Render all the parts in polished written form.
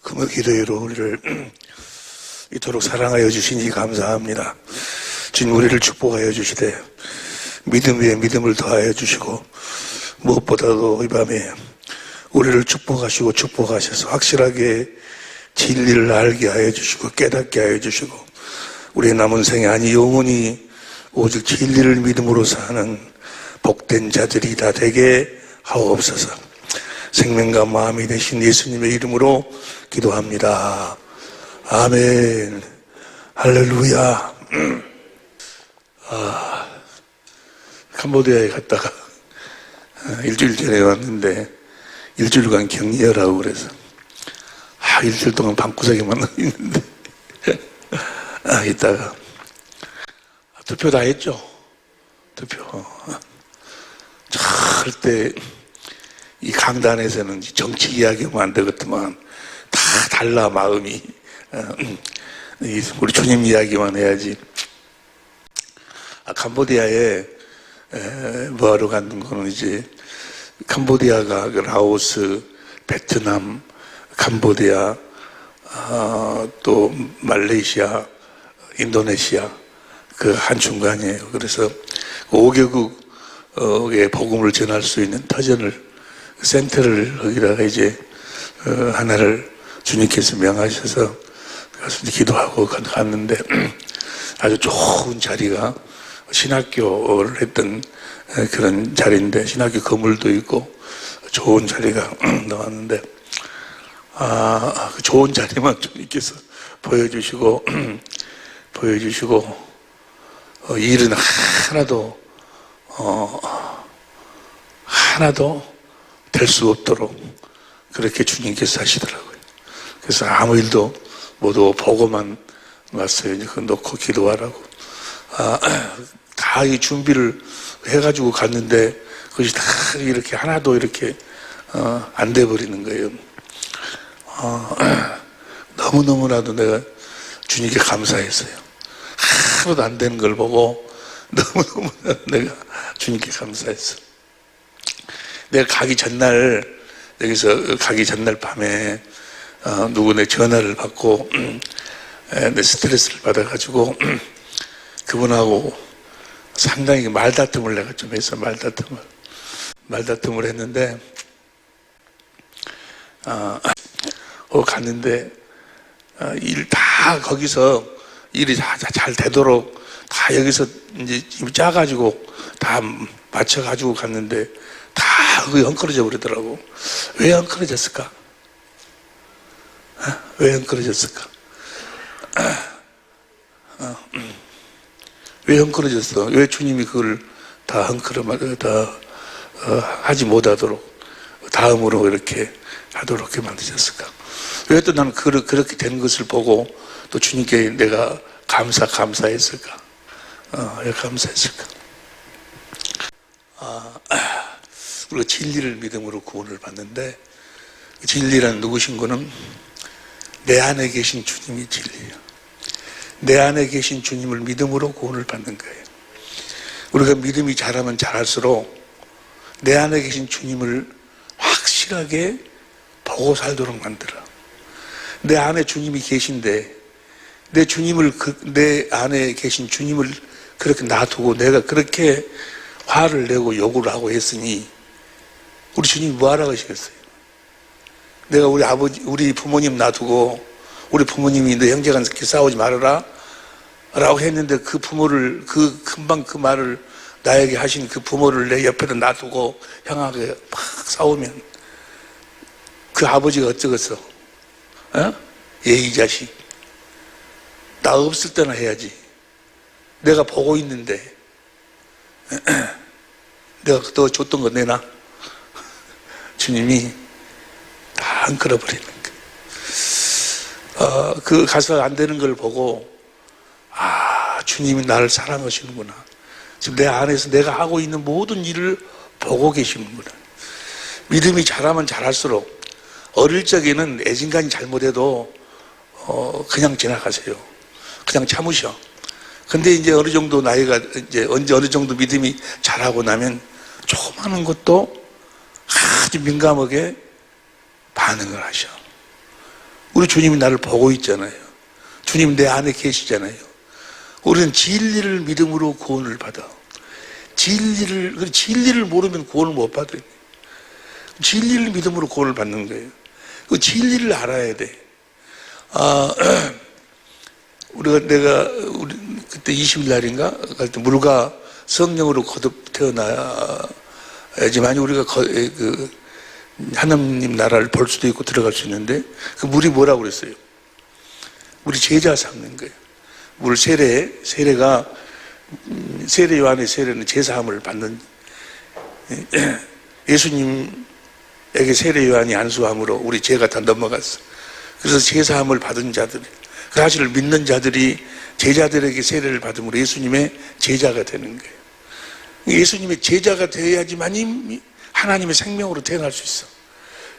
금요 기도회로 우리를 이토록 사랑하여 주시니 감사합니다. 주님 우리를 축복하여 주시되 믿음 위에 믿음을 더하여 주시고 무엇보다도 이 밤에 우리를 축복하시고 축복하셔서 확실하게 진리를 알게 하여 주시고 깨닫게 하여 주시고 우리의 남은 생에 아니 영원히 오직 진리를 믿음으로 사는 복된 자들이 다 되게 하옵소서. 생명과 마음이 되신 예수님의 이름으로 기도합니다. 아멘. 할렐루야. 캄보디아에 갔다가 일주일 전에 왔는데 일주일간 격리하라고 그래서 일주일 동안 방구석에만 있는데 이따가 투표 다 했죠. 투표. 절대 이 강단에서는 정치 이야기하면 안 되겠지만 다 달라 마음이. 우리 주님 이야기만 해야지. 캄보디아에 뭐하러 가는 거는 이제 캄보디아가 라오스, 베트남, 캄보디아, 또 말레이시아, 인도네시아 그 한중간이에요. 그래서 5개국에 복음을 전할 수 있는 터전을 센터를 거기다가 이제 하나를 주님께서 명하셔서 가서 기도하고 갔는데 아주 좋은 자리가 신학교를 했던 그런 자리인데 신학교 건물도 있고 좋은 자리가 나왔는데 그 좋은 자리만 주님께서 보여주시고 일은 하나도 될 수 없도록 그렇게 주님께서 하시더라고요. 그래서 아무 일도 모두 보고만 왔어요. 그거 놓고 기도하라고. 다 이 준비를 해가지고 갔는데 그것이 다 이렇게 하나도 이렇게 안 돼버리는 거예요. 너무너무나도 내가 주님께 감사했어요. 하나도 안 되는 걸 보고 너무너무나도 내가 주님께 감사했어. 내가 가기 전날 여기서 가기 전날 밤에 누구 내 전화를 받고 내 스트레스를 받아가지고 그분하고 상당히 말다툼을 내가 좀 해서 말다툼을 했는데 갔는데 일 다 거기서 일이 잘 되도록 다 여기서 이제 짜가지고 다 맞춰가지고 갔는데 다 그게 엉클어져 버리더라고. 왜 엉클어졌을까? 왜 엉클어졌을까? 왜 헝클어졌어? 왜 주님이 그걸 다 하지 못하도록 다음으로 이렇게 하도록 이렇게 만드셨을까? 왜 또 나는 그렇게 된 것을 보고 또 주님께 내가 감사했을까? 왜 감사했을까? 우리가 진리를 믿음으로 구원을 받는데 진리란 누구신 거는 내 안에 계신 주님이 진리예요. 내 안에 계신 주님을 믿음으로 구원을 받는 거예요. 우리가 믿음이 자라면 자랄수록 내 안에 계신 주님을 확실하게 보고 살도록 만들어. 내 안에 주님이 계신데 내 안에 계신 주님을 그렇게 놔두고 내가 그렇게 화를 내고 욕을 하고 했으니 우리 주님이 뭐 하라고 하시겠어요? 내가 우리 부모님 놔두고 우리 부모님이 너 형제간에 싸우지 말아라 라고 했는데 그 부모를 금방 그 말을 나에게 하신 그 부모를 내 옆에다 놔두고 형하게 막 싸우면 그 아버지가 어쩌겠어? 이 자식 나 없을 때나 해야지. 내가 보고 있는데 내가 너 줬던 거 내놔. 주님이 다 안 끌어버리는 거예요. 그 가서 안 되는 걸 보고 주님이 나를 사랑하시는구나. 지금 내 안에서 내가 하고 있는 모든 일을 보고 계시는구나. 믿음이 자라면 자랄수록 어릴 적에는 애진간이 잘못해도 그냥 지나가세요. 그냥 참으셔. 근데 이제 어느 정도 나이가 이제 어느 정도 믿음이 자라고 나면 조그마한 것도 아주 민감하게 반응을 하셔. 우리 주님이 나를 보고 있잖아요. 주님 내 안에 계시잖아요. 우리는 진리를 믿음으로 구원을 받아. 진리를 모르면 구원을 못 받아요. 진리를 믿음으로 구원을 받는 거예요. 그 진리를 알아야 돼. 내가 그때 20일 날인가 갈 때 물과 성령으로 거듭 태어나야지만 우리가 하나님 나라를 볼 수도 있고 들어갈 수 있는데, 그 물이 뭐라고 그랬어요? 물이 제자 삼는 거예요. 물 세례가 세례 요한의 세례는 제사함을 받는, 예수님에게 세례 요한이 안수함으로 우리 죄가 다 넘어갔어. 그래서 제사함을 받은 자들, 그 사실을 믿는 자들이 제자들에게 세례를 받음으로 예수님의 제자가 되는 거예요. 예수님의 제자가 되어야지만이 하나님의 생명으로 태어날 수 있어.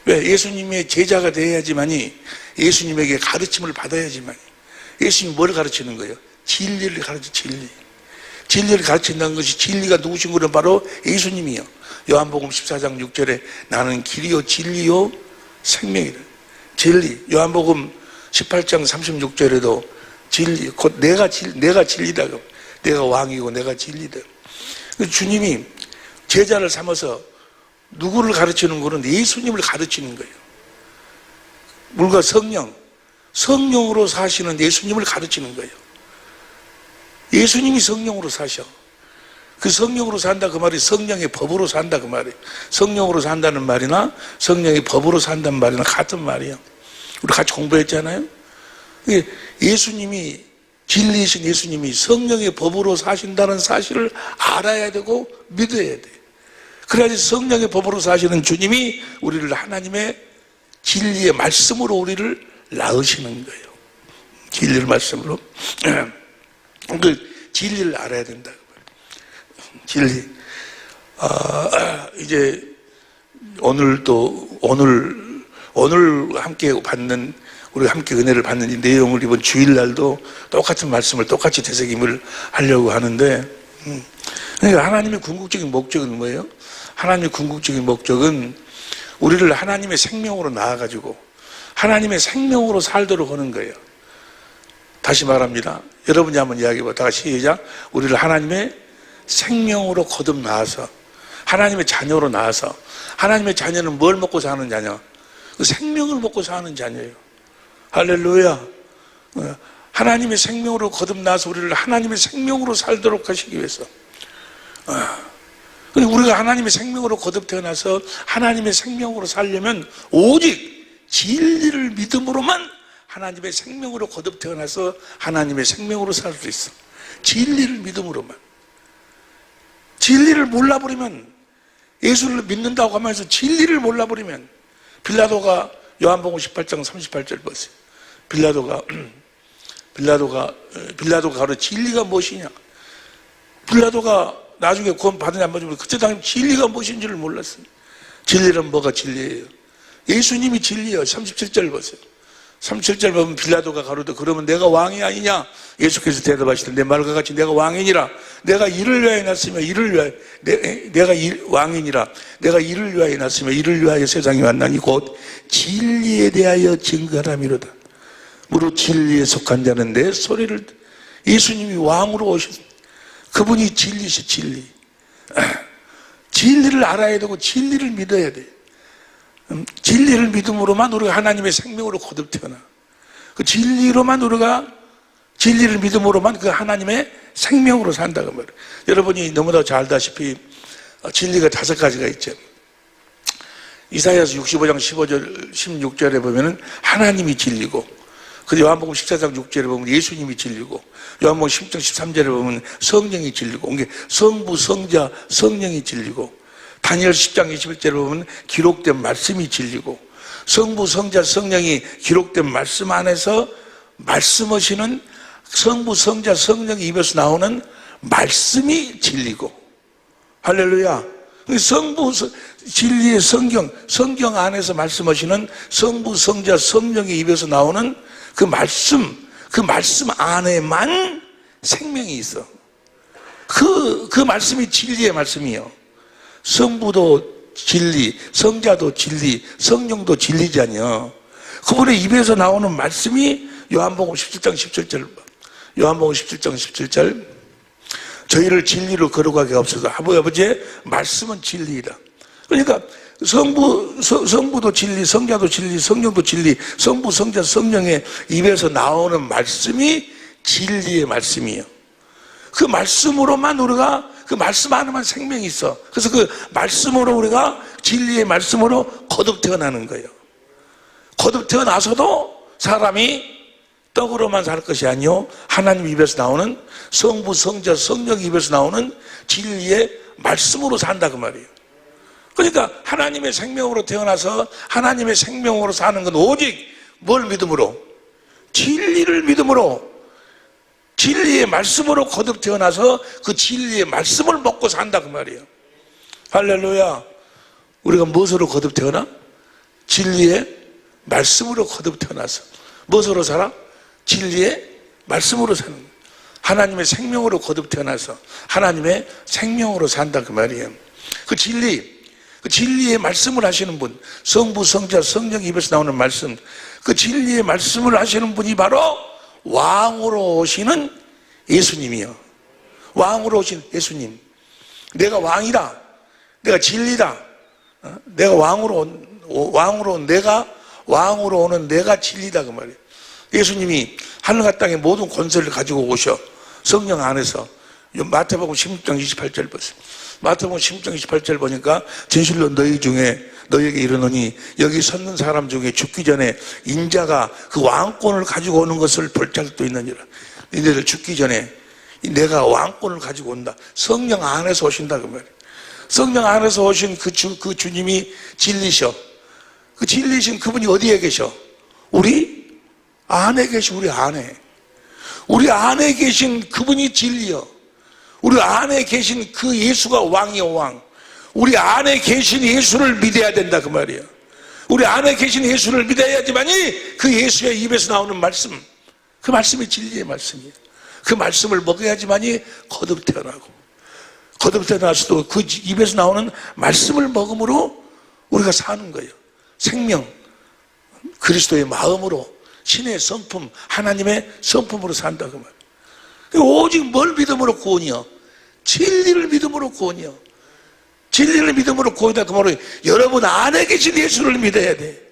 왜? 예수님의 제자가 되어야지만이, 예수님에게 가르침을 받아야지만이. 예수님이 뭘 가르치는 거예요? 진리를 가르치, 진리를 가르친다는 것이, 진리가 누구신 거는 바로 예수님이요. 요한복음 14장 6절에 나는 길이요 진리요 생명이다. 진리. 요한복음 18장 36절에도 진리, 곧 내가 진리다. 내가 왕이고 내가 진리다. 주님이 제자를 삼아서 누구를 가르치는 거는 예수님을 가르치는 거예요. 물과 성령으로 사시는 예수님을 가르치는 거예요. 예수님이 성령으로 사셔. 그 성령으로 산다 그 말이 성령의 법으로 산다 그 말이에요. 성령으로 산다는 말이나 성령의 법으로 산다는 말이나 같은 말이에요. 우리 같이 공부했잖아요. 예수님이, 진리이신 예수님이 성령의 법으로 사신다는 사실을 알아야 되고 믿어야 돼. 그래야지 성령의 법으로 사시는 주님이 우리를 하나님의 진리의 말씀으로 우리를 낳으시는 거예요. 진리의 말씀으로. 그 진리를 알아야 된다. 진리. 이제 오늘 함께 받는, 우리가 함께 은혜를 받는 이 내용을 이번 주일날도 똑같은 말씀을 똑같이 되새김을 하려고 하는데, 그러니까 하나님의 궁극적인 목적은 뭐예요? 하나님의 궁극적인 목적은 우리를 하나님의 생명으로 낳아가지고 하나님의 생명으로 살도록 하는 거예요. 다시 말합니다. 여러분이 한번 이야기해봐. 다 같이 시작. 우리를 하나님의 생명으로 거듭 낳아서, 하나님의 자녀로 낳아서, 하나님의 자녀는 뭘 먹고 사는 자녀? 그 생명을 먹고 사는 자녀예요. 할렐루야. 하나님의 생명으로 거듭 나서 우리를 하나님의 생명으로 살도록 하시기 위해서. 우리가 하나님의 생명으로 거듭 태어나서 하나님의 생명으로 살려면 오직 진리를 믿음으로만 하나님의 생명으로 거듭 태어나서 하나님의 생명으로 살 수 있어. 진리를 믿음으로만. 진리를 몰라버리면, 예수를 믿는다고 하면서 진리를 몰라버리면, 빌라도가 요한복음 18장 38절 보세요. 빌라도가 가로 진리가 무엇이냐? 빌라도가 나중에 구원 받으냐 안 받으냐, 그때 당시 진리가 무엇인지를 몰랐어요. 진리는 뭐가 진리예요? 예수님이 진리예요. 37절 보세요. 37절 보면 빌라도가 가로되 그러면 내가 왕이 아니냐? 예수께서 대답하시되 내 말과 같이 내가 왕이니라. 내가 이를 위하여 났으며 이를 위하여 왕이니라. 내가 이를 위하여 났으며 이를 위하여 세상에 왔나니 곧 진리에 대하여 증거함이로다. 무릇 진리에 속한 자는 내 소리를, 예수님이 왕으로 오셨습니다. 그분이 진리시 진리. 진리를 알아야 되고 진리를 믿어야 돼. 진리를 믿음으로만 우리가 하나님의 생명으로 거듭 태어나. 그 진리로만 우리가, 진리를 믿음으로만 그 하나님의 생명으로 산다고 말이에요. 여러분이 너무나 잘 알다시피 진리가 5가지가 있죠. 이사야서 65장 15절 16절에 보면은 하나님이 진리고, 그리고 요한복음 14장 6절에 보면 예수님이 진리고, 요한복음 10장 13절에 보면 성령이 진리고, 이게 성부, 성자, 성령이 진리고, 다니엘 10장 21절에 보면 기록된 말씀이 진리고, 성부, 성자, 성령이 기록된 말씀 안에서 말씀하시는 성부, 성자, 성령의 입에서 나오는 말씀이 진리고, 할렐루야. 성부, 진리의 성경 안에서 말씀하시는 성부, 성자, 성령의 입에서 나오는 그 말씀 안에만 생명이 있어. 그 말씀이 진리의 말씀이에요. 성부도 진리, 성자도 진리, 성령도 진리잖아요. 그분의 입에서 나오는 말씀이 요한복음 17장 17절, 요한복음 17장 17절, 저희를 진리로 거룩하게 하옵소서. 아버지의 말씀은 진리이다. 그러니까 성부도 진리, 성자도 진리, 성령도 진리, 성부, 성자, 성령의 입에서 나오는 말씀이 진리의 말씀이에요. 그 말씀으로만 우리가, 그 말씀 안에만 생명이 있어. 그래서 그 말씀으로 우리가, 진리의 말씀으로 거듭 태어나는 거예요. 거듭 태어나서도 사람이 떡으로만 살 것이 아니요 하나님 입에서 나오는, 성부, 성자, 성령 입에서 나오는 진리의 말씀으로 산다 그 말이에요. 그러니까 하나님의 생명으로 태어나서 하나님의 생명으로 사는 건 오직 뭘 믿음으로? 진리를 믿음으로, 진리의 말씀으로 거듭 태어나서 그 진리의 말씀을 먹고 산다 그 말이에요. 할렐루야. 우리가 무엇으로 거듭 태어나? 진리의 말씀으로 거듭 태어나서 무엇으로 살아? 진리의 말씀으로 사는 거예요. 하나님의 생명으로 거듭 태어나서 하나님의 생명으로 산다 그 말이에요. 그 진리, 그 진리의 말씀을 하시는 분, 성부, 성자, 성령 입에서 나오는 말씀, 그 진리의 말씀을 하시는 분이 바로 왕으로 오시는 예수님이요. 왕으로 오신 예수님. 내가 왕이다. 내가 진리다. 내가 왕으로 오는 내가 진리다 그 말이에요. 예수님이 하늘과 땅의 모든 권세를 가지고 오셔. 성령 안에서. 마태복음 16장 28절 보세요. 마태복음 16장 28절 보니까 진실로 너희 중에 너희에게 이르노니 여기 섰는 사람 중에 죽기 전에 인자가 그 왕권을 가지고 오는 것을 볼 자도 있느니라. 너희들 죽기 전에 내가 왕권을 가지고 온다. 성령 안에서 오신다 그 말이에요. 성령 안에서 오신 그 주님이 진리셔. 그 진리신 그분이 어디에 계셔? 우리 안에 계시, 우리 안에. 우리 안에 계신 그분이 진리여. 우리 안에 계신 그 예수가 왕이여, 왕. 우리 안에 계신 예수를 믿어야 된다 그 말이에요. 우리 안에 계신 예수를 믿어야지만이 그 예수의 입에서 나오는 말씀, 그 말씀이 진리의 말씀이에요. 그 말씀을 먹어야지만이 거듭 태어나고, 거듭 태어나서도 그 입에서 나오는 말씀을 먹음으로 우리가 사는 거예요. 생명, 그리스도의 마음으로, 신의 성품, 하나님의 성품으로 산다 그 말이에요. 오직 뭘 믿음으로 구원이요? 진리를 믿음으로 구원이요. 진리를 믿음으로 구원이다 그 말은 여러분 안에 계신 예수를 믿어야 돼.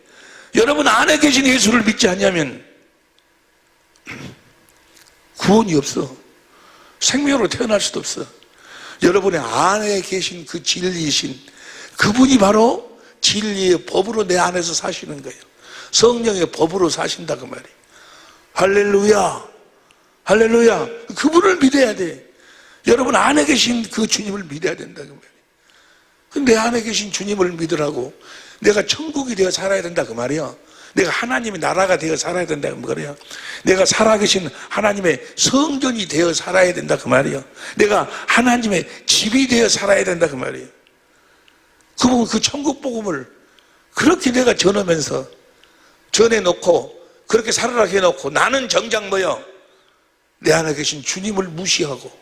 여러분 안에 계신 예수를 믿지 않냐면 구원이 없어. 생명으로 태어날 수도 없어. 여러분의 안에 계신 그 진리이신 그분이 바로 진리의 법으로 내 안에서 사시는 거예요. 성령의 법으로 사신다 그 말이에요. 할렐루야. 할렐루야. 그분을 믿어야 돼. 여러분 안에 계신 그 주님을 믿어야 된다 그 말이에요. 내 안에 계신 주님을 믿으라고 내가 천국이 되어 살아야 된다 그 말이야. 내가 하나님의 나라가 되어 살아야 된다 그 말이야. 내가 살아계신 하나님의 성전이 되어 살아야 된다 그 말이야. 내가 하나님의 집이 되어 살아야 된다 그 말이야. 그 천국 복음을 그렇게 내가 전해놓고 그렇게 살아라 해놓고 나는 정작 뭐요? 내 안에 계신 주님을 무시하고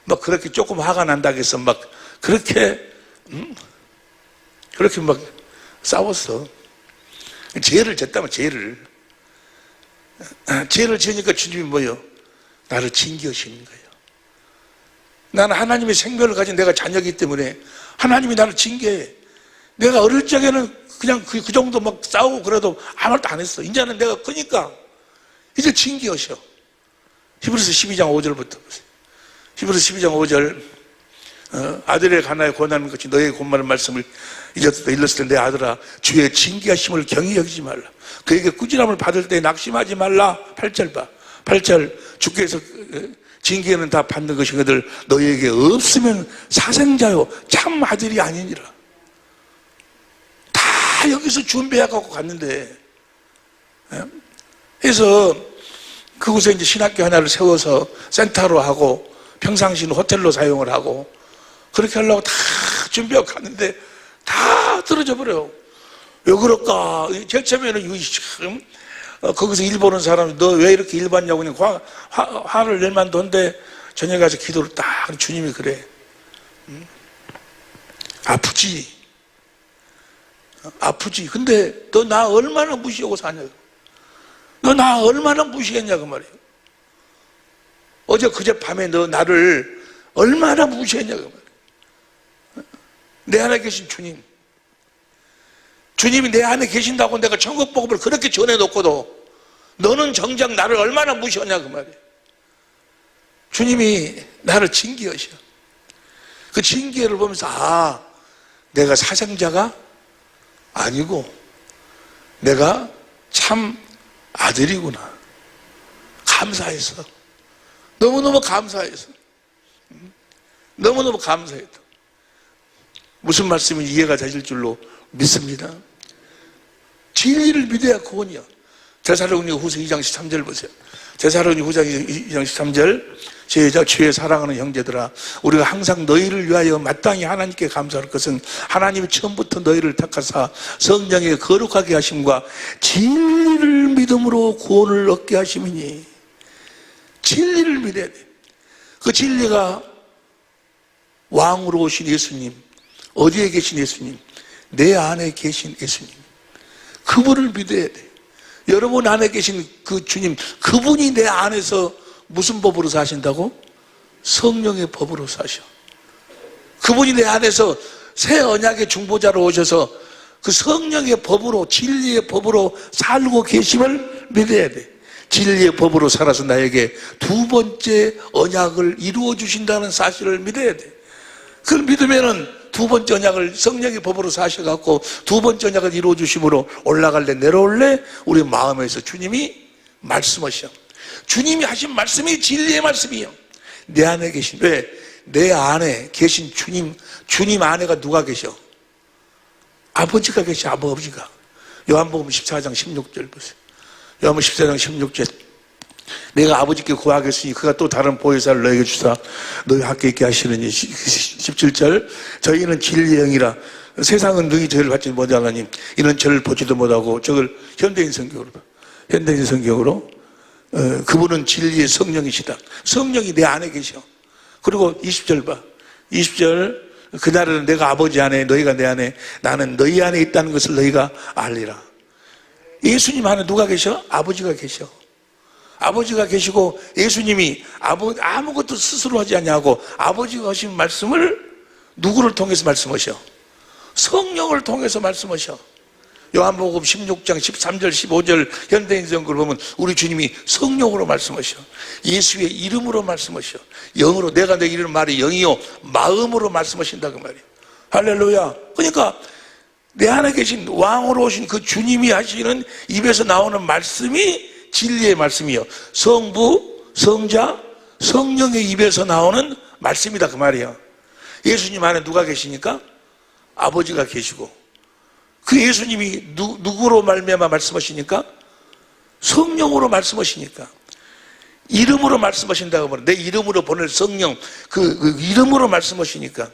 막 그렇게 조금 화가 난다 해서 막 그렇게 막 싸웠어. 죄를 졌다면 죄를 지으니까 주님이 뭐요? 나를 징계하시는 거예요. 나는 하나님의 생명을 가진 내가 자녀이기 때문에 하나님이 나를 징계해. 내가 어릴 적에는 그냥 그 정도 막 싸우고 그래도 아무 말도 안 했어. 이제는 내가 크니까 이제 징계하셔. 히브리서 12장 5절부터 보세요. 히브리서 12장 5절 아들의 가나에 권하는 것이 너의 곧마른 말씀을 잊었다. 일렀을 때 내 아들아 주의 징계하심을 경히 여기지 말라. 그에게 꾸지람을 받을 때 낙심하지 말라. 8절 봐. 8절 주께서 징계는 다 받는 것이거늘 너희에게 없으면 사생자요 참 아들이 아니니라. 다 여기서 준비해갖고 갔는데 그래서 그곳에 이제 신학교 하나를 세워서 센터로 하고 평상시는 호텔로 사용을 하고 그렇게 하려고 다 준비하고 갔는데 다 떨어져 버려요. 왜 그럴까? 제일 처음에는 거기서 일 보는 사람이 너 왜 이렇게 일 봤냐고 그냥 화를 낼 만도 한데 저녁에 가서 기도를 딱 주님이 그래. 아프지? 아프지. 근데 너 나 얼마나 무시하고 사냐. 너 나 얼마나 무시했냐 그 말이에요. 어제 그제밤에 너 나를 얼마나 무시했냐 그 말이에요. 내 안에 계신 주님, 주님이 내 안에 계신다고 내가 천국 복음을 그렇게 전해놓고도 너는 정작 나를 얼마나 무시하냐 그 말이에요. 주님이 나를 징계하셔. 그 징계를 보면서 아, 내가 사생자가 아니고 내가 참 아들이구나. 감사해서, 너무너무 감사해서, 너무너무 감사했다. 무슨 말씀인지 이해가 되실 줄로 믿습니다. 진리를 믿어야 구원이야. 데살로니가 후서 2장 13절 보세요. 데살로니가 후서 2장 13절, 시작. 주의 사랑하는 형제들아, 우리가 항상 너희를 위하여 마땅히 하나님께 감사할 것은 하나님이 처음부터 너희를 택하사 성령의 거룩하게 하심과 진리를 믿음으로 구원을 얻게 하심이니. 진리를 믿어야 돼. 그 진리가 왕으로 오신 예수님, 어디에 계신 예수님? 내 안에 계신 예수님, 그분을 믿어야 돼. 여러분 안에 계신 그 주님, 그분이 내 안에서 무슨 법으로 사신다고? 성령의 법으로 사셔. 그분이 내 안에서 새 언약의 중보자로 오셔서 그 성령의 법으로, 진리의 법으로 살고 계심을 믿어야 돼. 진리의 법으로 살아서 나에게 두 번째 언약을 이루어 주신다는 사실을 믿어야 돼. 그걸 믿으면은 두 번째 언약을 성령의 법으로 사셔갖고 두 번째 언약을 이루어 주심으로 올라갈래 내려올래? 우리 마음에서 주님이 말씀하셔. 주님이 하신 말씀이 진리의 말씀이에요. 내 안에 계신, 왜? 내 안에 계신 주님 안에가 누가 계셔? 아버지가 계셔. 아버지가. 요한복음 14장 16절 보세요. 요한복음 14장 16절, 내가 아버지께 구하겠으니 그가 또 다른 보혜사를 너에게 주사 너희 함께 있게 하시느니. 17절, 저희는 진리의 영이라 세상은 능히 저희를 받지 못하나니 이는 저를 보지도 못하고. 저걸 현대인 성경으로 그분은 진리의 성령이시다. 성령이 내 안에 계셔. 그리고 20절 봐. 20절, 그날은 내가 아버지 안에 너희가 내 안에 나는 너희 안에 있다는 것을 너희가 알리라. 예수님 안에 누가 계셔? 아버지가 계셔. 아버지가 계시고 예수님이 아무것도 스스로 하지 않냐고 아버지가 하신 말씀을 누구를 통해서 말씀하셔? 성령을 통해서 말씀하셔. 요한복음 16장 13절 15절 현대인 성경을 보면 우리 주님이 성령으로 말씀하셔. 예수의 이름으로 말씀하셔. 영으로, 내가 내 이름 말이 영이요 마음으로 말씀하신다 그 말이에요. 할렐루야. 그러니까 내 안에 계신 왕으로 오신 그 주님이 하시는 입에서 나오는 말씀이 진리의 말씀이요. 성부, 성자, 성령의 입에서 나오는 말씀이다 그 말이에요. 예수님 안에 누가 계시니까? 아버지가 계시고, 그 예수님이 누구로 말미암아 말씀하시니까? 성령으로 말씀하시니까. 이름으로 말씀하신다고 말해. 내 이름으로 보낼 성령, 그 이름으로 말씀하시니까.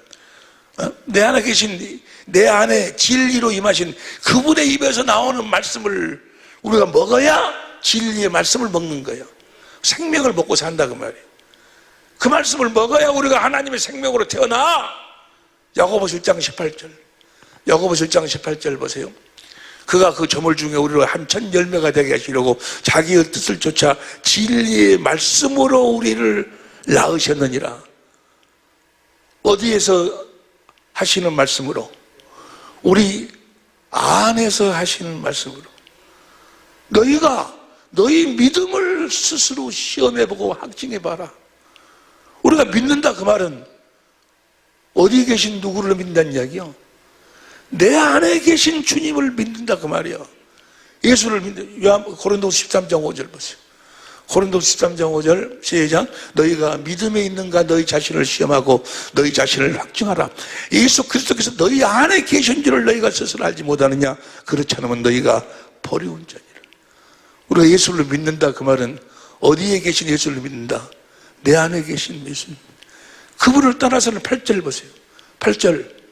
내 안에 계신, 내 안에 진리로 임하신 그분의 입에서 나오는 말씀을 우리가 먹어야 진리의 말씀을 먹는 거예요. 생명을 먹고 산다 그 말이에요. 그 말씀을 먹어야 우리가 하나님의 생명으로 태어나. 야고보서 1장 18절, 야고보서 1장 18절 보세요. 그가 그 저물 중에 우리를 한천 열매가 되게 하시려고 자기의 뜻을 쫓아 진리의 말씀으로 우리를 낳으셨느니라. 어디에서 하시는 말씀으로? 우리 안에서 하시는 말씀으로. 너희가 너희 믿음을 스스로 시험해보고 확증해봐라. 우리가 믿는다 그 말은 어디 계신 누구를 믿는다는 이야기요? 내 안에 계신 주님을 믿는다 그 말이요. 예수를 믿는, 고린도서 13장 5절 보세요. 고린도서 13장 5절 시작. 너희가 믿음에 있는가 너희 자신을 시험하고 너희 자신을 확증하라. 예수 그리스도께서 너희 안에 계신 줄을 너희가 스스로 알지 못하느냐? 그렇지 않으면 너희가 버리운 자니라. 우리가 예수를 믿는다 그 말은 어디에 계신 예수를 믿는다? 내 안에 계신 예수님. 그분을 따라서는 8절 보세요. 8절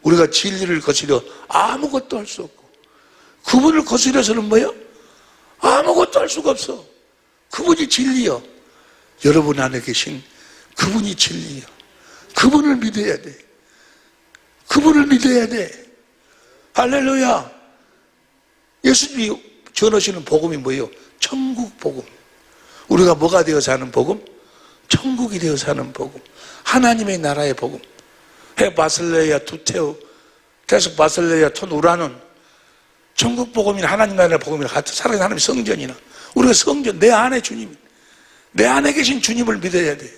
우리가 진리를 거스려 아무것도 할 수 없고, 그분을 거스려서는 뭐예요? 아무것도 할 수가 없어. 그분이 진리요. 여러분 안에 계신 그분이 진리요. 그분을 믿어야 돼. 그분을 믿어야 돼. 할렐루야. 예수님이 전하시는 복음이 뭐예요? 천국 복음. 우리가 뭐가 되어 사는 복음? 천국이 되어 사는 복음. 하나님의 나라의 복음. 해 바슬레야 투테우 대속 바슬레야 톤 우라는 천국 복음이나 하나님 나라의 복음이나 같은 살아있는 하나님의 성전이나 우리가 성전, 내 안에 주님, 내 안에 계신 주님을 믿어야 돼.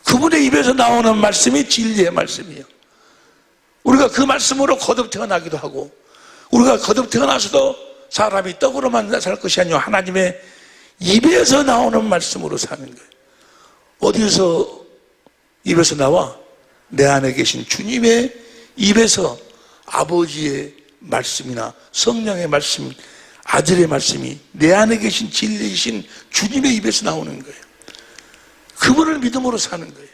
그분의 입에서 나오는 말씀이 진리의 말씀이에요. 우리가 그 말씀으로 거듭 태어나기도 하고, 우리가 거듭 태어나서도 사람이 떡으로만 살 것이 아니라 하나님의 입에서 나오는 말씀으로 사는 거예요. 어디서 입에서 나와? 내 안에 계신 주님의 입에서 아버지의 말씀이나 성령의 말씀, 아들의 말씀이 내 안에 계신 진리이신 주님의 입에서 나오는 거예요. 그분을 믿음으로 사는 거예요.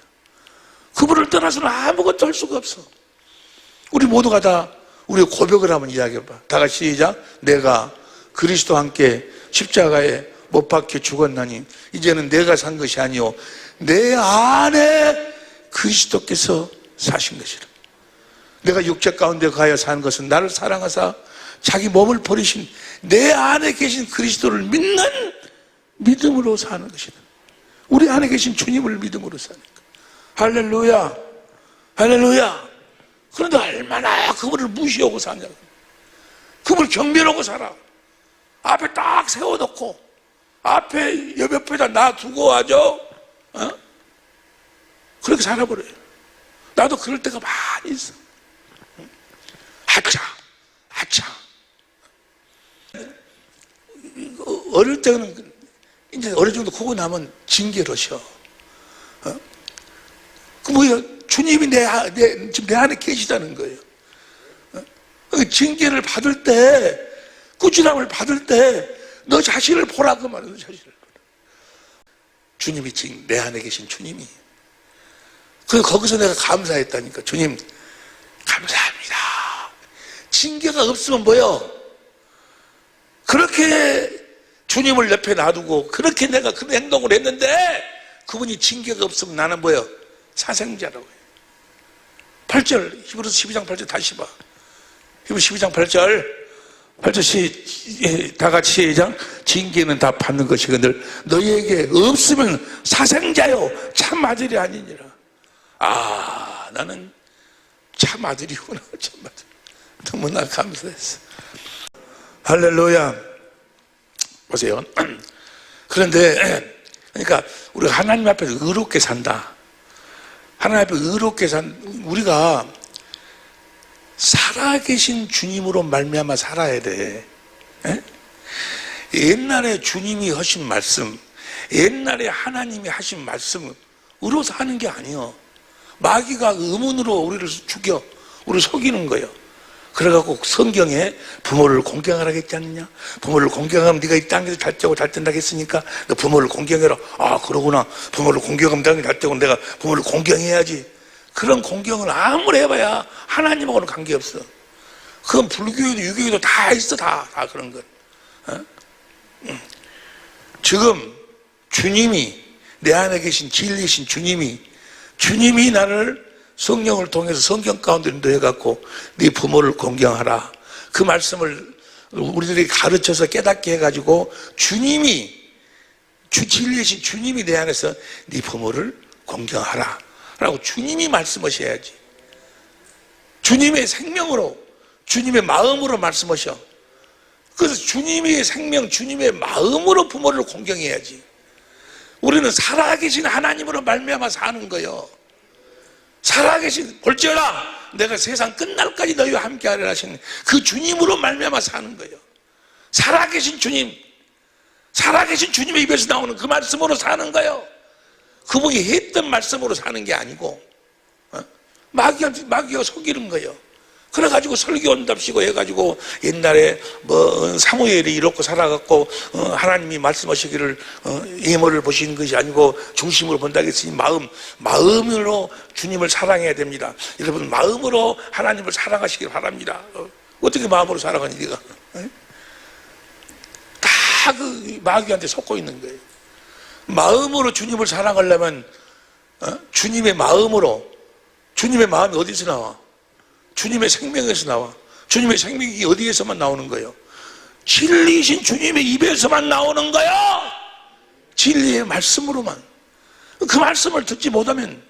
그분을 떠나서는 아무것도 할 수가 없어. 우리 모두가 다 우리 고백을 한번 이야기해봐. 다 같이 시작. 내가 그리스도와 함께 십자가에 못 박혀 죽었나니 이제는 내가 산 것이 아니요 내 안에 그리스도께서 사신 것이라. 내가 육체 가운데 가야 사는 것은 나를 사랑하사 자기 몸을 버리신 내 안에 계신 그리스도를 믿는 믿음으로 사는 것이다. 우리 안에 계신 주님을 믿음으로 사는 것. 할렐루야, 할렐루야. 그런데 얼마나 그분을 무시하고 사냐. 그분을 경멸하고 살아. 앞에 딱 세워놓고 앞에 옆에다 놔두고 아주 그렇게 살아버려요. 나도 그럴 때가 많이 있어. 아차, 아차. 어릴 때는 이제 어느 정도 크고 나면 징계를 하셔. 그 뭐야? 주님이 지금 내 안에 계시다는 거예요. 징계를 받을 때, 꾸준함을 받을 때, 너 자신을 보라 그 말이야. 너 자신을 보라. 주님이 지금 내 안에 계신 주님이. 그래서 거기서 내가 감사했다니까. 주님, 감사합니다. 징계가 없으면 뭐요? 그렇게 주님을 옆에 놔두고 그렇게 내가 그런 행동을 했는데 그분이 징계가 없으면 나는 뭐요? 사생자라고 해요. 8절, 히브리서 12장 8절 다시 봐. 히브리서 12장 8절 다 같이 시작. 징계는 다 받는 것이거늘 너희에게 없으면 사생자요 참 아들이 아니니라. 아, 나는 참 아들이구나. 참 아들. 너무나 감사했어. 할렐루야. 보세요. 그런데 그러니까 우리가 하나님 앞에서 의롭게 산다. 하나님 앞에 의롭게 우리가 살아계신 주님으로 말미암아 살아야 돼. 에? 옛날에 주님이 하신 말씀, 옛날에 하나님이 하신 말씀으로 사는 게 아니요. 마귀가 의문으로 우리를 죽여, 우리를 속이는 거예요. 그래갖고 성경에 부모를 공경하라 했지 않느냐? 부모를 공경하면 네가 이 땅에서 잘 되고 잘 된다고 했으니까 너 부모를 공경해라. 아, 그러구나. 부모를 공경하면 땅에 잘 되고 내가 부모를 공경해야지. 그런 공경을 아무리 해봐야 하나님하고는 관계없어. 그건 불교에도 유교에도 다 있어. 다 그런 것. 지금 주님이 내 안에 계신 진리신 주님이 나를 성령을 통해서 성경 가운데 인도해갖고 네 부모를 공경하라. 그 말씀을 우리들이 가르쳐서 깨닫게 해가지고 진리신 주님이 내 안에서 네 부모를 공경하라 라고 주님이 말씀하셔야지. 주님의 생명으로, 주님의 마음으로 말씀하셔. 그래서 주님의 생명, 주님의 마음으로 부모를 공경해야지. 우리는 살아계신 하나님으로 말미암아 사는 거예요. 살아계신 볼지어라 내가 세상 끝날까지 너희와 함께하리라 하신 그 주님으로 말미암아 사는 거예요. 살아계신 주님, 살아계신 주님의 입에서 나오는 그 말씀으로 사는 거예요. 그분이 했던 말씀으로 사는 게 아니고 마귀가 속이는 거예요. 그래가지고 설교한답시고 해가지고 옛날에 사무엘이 이렇게 살아갖고 하나님이 말씀하시기를 예모를 보시는 것이 아니고 중심으로 본다고 했으니 마음으로 주님을 사랑해야 됩니다. 여러분 마음으로 하나님을 사랑하시길 바랍니다. 어떻게 마음으로 사랑하니 네가? 다 그 마귀한테 속고 있는 거예요. 마음으로 주님을 사랑하려면 주님의 마음으로, 주님의 마음이 어디서 나와? 주님의 생명에서 나와. 주님의 생명이 어디에서만 나오는 거예요? 진리이신 주님의 입에서만 나오는 거예요. 진리의 말씀으로만. 그 말씀을 듣지 못하면,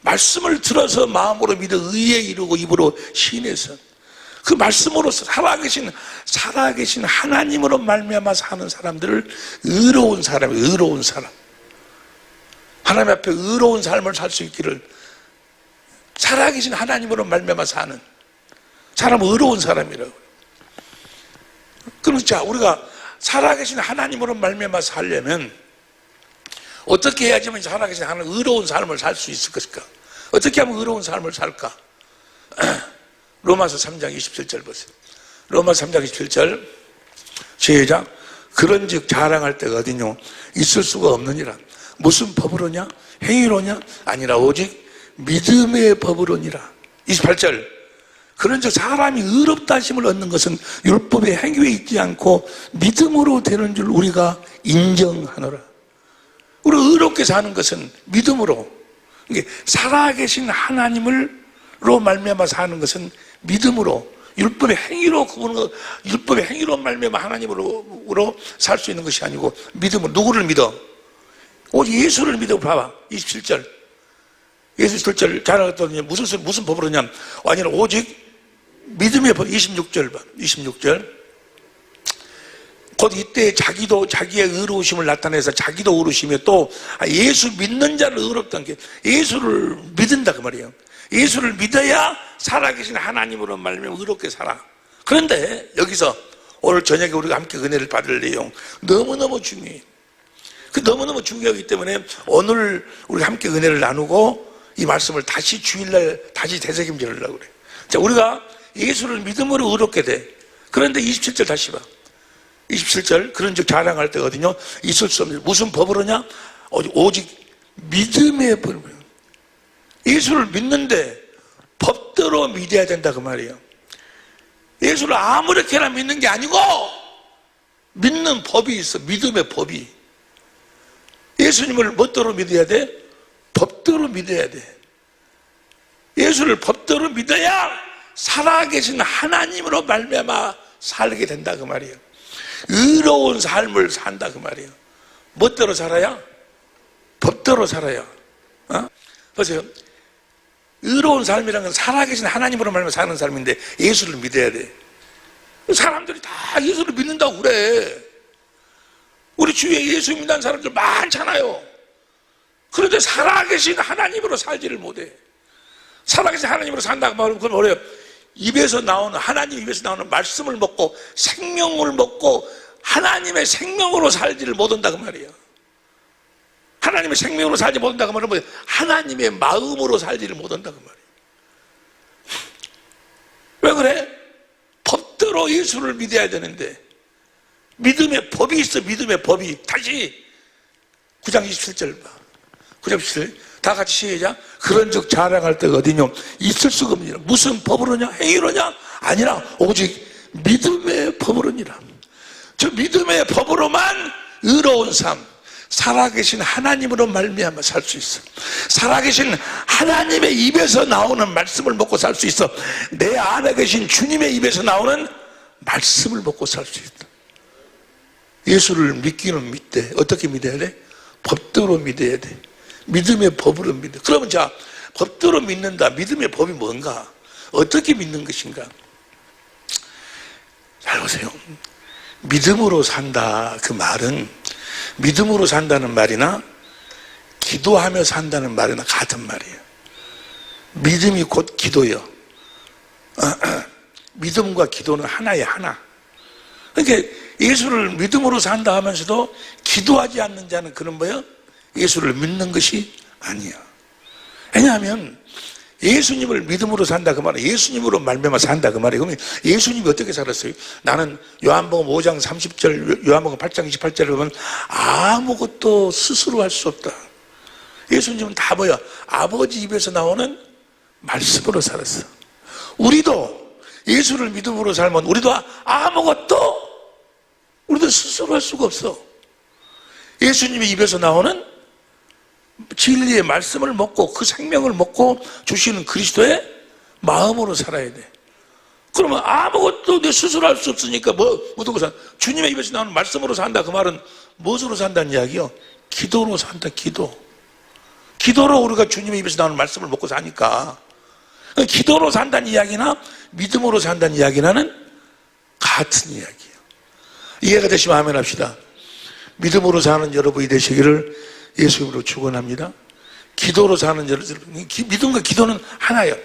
말씀을 들어서 마음으로 믿어 의에 이루고 입으로 시인해서 그 말씀으로 살아계신 하나님으로 말미암아 사는 사람들을 의로운 사람이에요. 의로운 사람. 하나님 앞에 의로운 삶을 살 수 있기를, 살아계신 하나님으로 말미암아 사는 사람은 의로운 사람이라고. 그럼 자, 우리가 살아계신 하나님으로 말미암아 살려면 어떻게 해야지만 살아계신 하나님 의로운 삶을 살 수 있을 것일까? 어떻게 하면 의로운 삶을 살까? 로마서 3장 27절 보세요. 로마서 3장 27절 시작. 그런즉 자랑할 때가 어디뇨? 있을 수가 없느니라. 무슨 법으로냐? 행위로냐? 아니라 오직 믿음의 법으로니라. 28절. 그런즉 사람이 의롭다 하심을 얻는 것은 율법의 행위에 있지 않고 믿음으로 되는 줄 우리가 인정하노라. 우리 의롭게 사는 것은 믿음으로, 살아계신 하나님으로 말미암아 사는 것은 믿음으로, 율법의 행위로 율법의 행위로 말미암아 하나님으로 살 수 있는 것이 아니고 믿음으로. 누구를 믿어? 오직 예수를 믿어. 봐봐. 27절. 예수 27절 자랑했더니 무슨 법으로냐? 아니라 오직 믿음의 법. 26절 봐. 26절. 곧 이때 자기도 자기의 의로우심을 나타내서 자기도 의로우시며 또 예수 믿는 자를 의롭다는 게 예수를 믿는다 그 말이에요. 예수를 믿어야 살아계신 하나님으로 말미암아 의롭게 살아. 그런데 여기서 오늘 저녁에 우리가 함께 은혜를 받을 내용 너무너무 중요해요. 그 너무너무 중요하기 때문에 오늘 우리가 함께 은혜를 나누고 이 말씀을 다시 주일날 다시 되새김질하려고 그래요. 자, 우리가 예수를 믿음으로 의롭게 돼. 그런데 27절 다시 봐. 27절. 그런즉 자랑할 때가 어디냐? 있을 수 없는. 무슨 법으로냐? 오직 믿음의 법으로. 예수를 믿는데 법대로 믿어야 된다 그 말이에요. 예수를 아무렇게나 믿는 게 아니고 믿는 법이 있어. 믿음의 법이. 예수님을 뭐대로 믿어야 돼? 법대로 믿어야 돼. 예수를 법대로 믿어야 살아계신 하나님으로 말미암아 살게 된다 그 말이에요. 의로운 삶을 산다 그 말이에요. 멋대로 살아야? 법대로 살아야. 보세요. 의로운 삶이라는 건 살아계신 하나님으로 말미암아 사는 삶인데 예수를 믿어야 돼. 사람들이 다 예수를 믿는다고 그래. 우리 주위에 예수 믿는 사람들 많잖아요. 그런데 살아계신 하나님으로 살지를 못해. 살아계신 하나님으로 산다고 말하면 그건 뭐래요? 입에서 나오는, 하나님 입에서 나오는 말씀을 먹고 생명을 먹고 하나님의 생명으로 살지를 못한다 그 말이에요. 하나님의 생명으로 살지 못한다 그 말은 뭐예요? 하나님의 마음으로 살지를 못한다 그 말이에요. 왜 그래? 법대로 예수를 믿어야 되는데 믿음의 법이 있어. 믿음의 법이. 다시 9장 27절 봐. 9장 27절 다 같이 시작. 그런즉 자랑할 때가 어디냐? 있을 수가 없느니라. 무슨 법으로냐? 행위로냐? 아니라 오직 믿음의 법으로니라. 저 믿음의 법으로만 의로운 삶, 살아계신 하나님으로 말미암아 살 수 있어. 살아계신 하나님의 입에서 나오는 말씀을 먹고 살 수 있어. 내 안에 계신 주님의 입에서 나오는 말씀을 먹고 살 수 있다. 예수를 믿기는 믿대. 어떻게 믿어야 돼? 법대로 믿어야 돼. 믿음의 법으로 믿어. 그러면 자, 법대로 믿는다. 믿음의 법이 뭔가? 어떻게 믿는 것인가? 잘 보세요. 믿음으로 산다 그 말은 믿음으로 산다는 말이나 기도하며 산다는 말이나 같은 말이에요. 믿음이 곧 기도예요. 믿음과 기도는 하나의 하나. 그러니까 예수를 믿음으로 산다 하면서도 기도하지 않는 자는 그런 뭐예요? 예수를 믿는 것이 아니야. 왜냐하면 예수님을 믿음으로 산다 그 말은 예수님으로 말미암아 산다 그 말이에요. 그러면 예수님이 어떻게 살았어요? 나는 요한복음 5장 30절, 요한복음 8장 28절을 보면 아무것도 스스로 할 수 없다. 예수님은 다 뭐야? 아버지 입에서 나오는 말씀으로 살았어. 우리도 예수를 믿음으로 살면 우리도 스스로 할 수가 없어. 예수님의 입에서 나오는 진리의 말씀을 먹고 그 생명을 먹고 주시는 그리스도의 마음으로 살아야 돼. 그러면 아무것도 내 스스로 할 수 없으니까 어떻게 산? 주님의 입에서 나오는 말씀으로 산다. 그 말은 무엇으로 산다는 이야기요? 기도로 산다. 기도로 우리가 주님의 입에서 나오는 말씀을 먹고 사니까. 기도로 산다는 이야기나 믿음으로 산다는 이야기는 같은 이야기예요. 이해가 되시면 아멘 합시다. 믿음으로 사는 여러분이 되시기를 예수 이름으로 축원합니다. 기도로 사는 여러분, 믿음과 기도는 하나예요.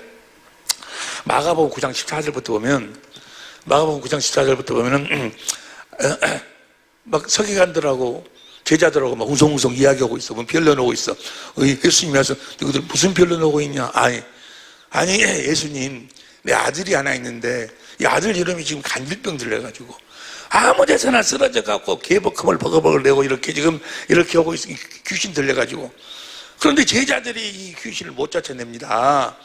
마가복음 9장 14절부터 보면, 마가복음 9장 14절부터 보면은 막 서기관들하고 제자들하고 막 웅성웅성 이야기하고 있어. 뭐 변론하고 있어. 예수님이 와서 너희들 무슨 변론하고 있냐? 아니 예수님, 내 아들이 하나 있는데 이 아들 이름이 지금 간질병 들려가지고 아무 데서나 쓰러져 갖고 개복함을 버글버글 내고 이렇게 지금 이렇게 하고 있어. 귀신 들려가지고. 그런데 제자들이 이 귀신을 못 쫓아냅니다.